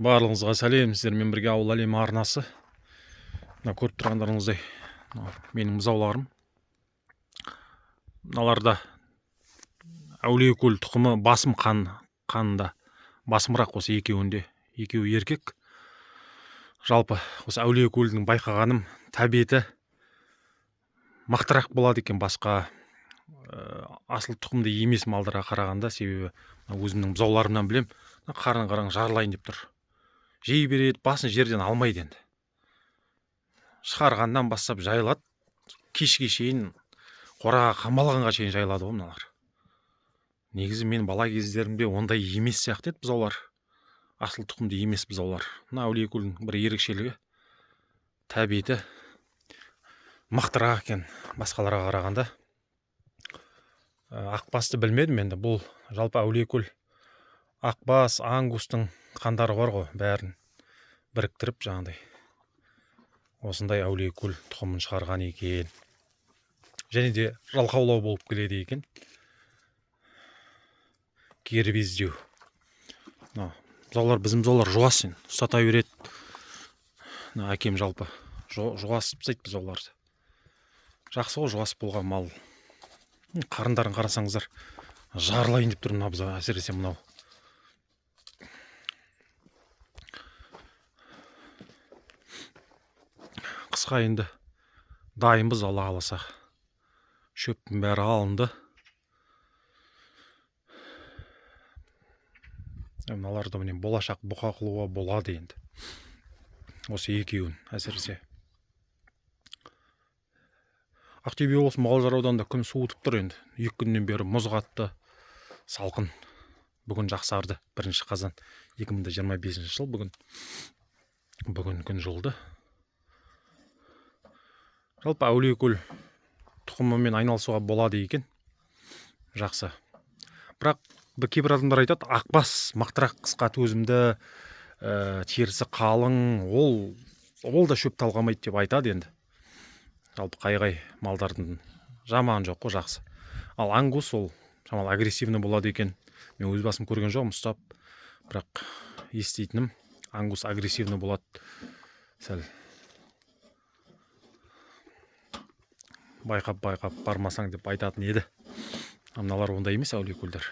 Барлығыңызға сәлем, сіздермен бірге ауыл әлемі арнасы. Мына көріп тұрғандарыңыздай, менің бұзауларым. Мыналарда әулиекөл тұқымы басым қанында. Басымырақ осы екеуінде. Екеуі еркек. Жалпы осы әулиекөлдің байқағаным, тәбеті мықтырақ болады екен басқа асыл тұқымды емес малдарға қарағанда. Себебі өзімнің бұзауларымнан білем, қарың жарылайын деп тұр. Жей береді, басын жерден алмайды енді. Шығарғаннан бастап жайылады, кешке шейін қораға қамалғанға шейін жайылады ғой мыналар. Негізі мен бала кездерімде ондай емес сияқты еді бұзаулар. Асыл тұқымды емес бұзаулар. Мына әулиекөлдің бір ерекшелігі, тәбеті мықтырақ екен басқаларға қарағанда. Ақбасты білмедім енді, бұл жалпы әулиекөл ақбас, ангустың қандары бар ғой, бәрін біріктіріп жаңағыдай осындай әулиекөл тұқымын шығарған екен. Және де жалқаулау болып келеді екен. Кері бездеу. Бұзаулар, біздің бұзаулар жуас, ұстата береді. Әкем жалпы жуас ұстайды бұзауларды. Жақсы ғой жуас болған мал. Қарындарын қарасаңыздар, жарылайын деп тұр мына бұзау, әсіресе мынау. Қысқа енді дайынбыз, Алла қаласа. Шөптің бәрі алынды. Мыналарды міне болашақ бұқа қылуға болады енді. Осы екеуін әсіресе. Ақтөбе облысы Мұғалжар ауданында күн суытып тұр енді. 2 күннен бері мұз қатты, салқын. Бүгін жақсарды. 1 қазан 2025 жыл бүгін. Бүгін күн жылды. Жалпы әулиекөл тұқымымен айналысуға болады екен. Жақсы. Бірақ кейбір адамдар айтады, ақбас мықтырақ, қысқа төзімді, терісі қалың, ол да шөп талғамайды деп айтады енді. Жалпы қай малдардың жаман жоқ қой, жақсы. Ал ангус ол шамалы агрессивный болады екен. Мен өз басым көрген жоқпын ұстап, бірақ еститінім ангус агрессивный болады. Сәл байқап бармасаң деп айтатын еді. Мыналар ондай емес әулиекөлдер.